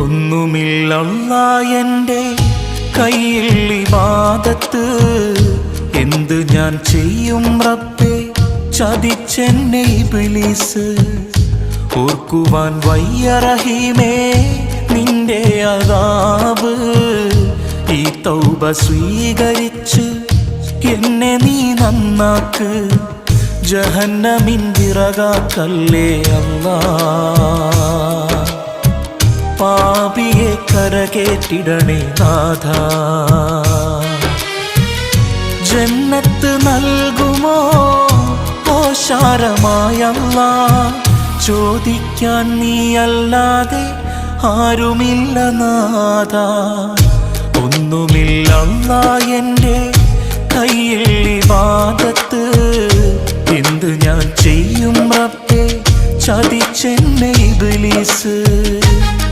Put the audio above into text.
ഒന്നുമില്ലല്ലാ എൻ്റെ കയ്യിൽ ഇബാദത്ത്, എന്ത് ഞാൻ ചെയ്യും റബ്ബേ ചതിച്ചെന്നെ ഇബ്ലീസ്. ഓർക്കുവാൻ വയ്യ റഹീമേ നിന്റെ അദാബ്, ഈ തൗബ സ്വീകരിച്ച് എന്നെ നീ നന്നാക്ക്, ജഹന്നമിൻ വിറകാക്കല്ലേ അല്ലാ. പാപിയെ കരകേറ്റിടണേ നാഥ, ജന്നത്ത് നൽകുമോ ഓശാരമായല്ലാ. ചോദിക്കാൻ നീയല്ലാതെ ആരുമില്ല നാഥ. ഒന്നുമില്ലല്ലാ എൻ്റെ കയ്യിൽ ഇബാദത്ത്, എന്ത് ഞാൻ ചെയ്യും റബ്ബേ ചതിച്ചെന്നെ ഇബ്ലീസ്.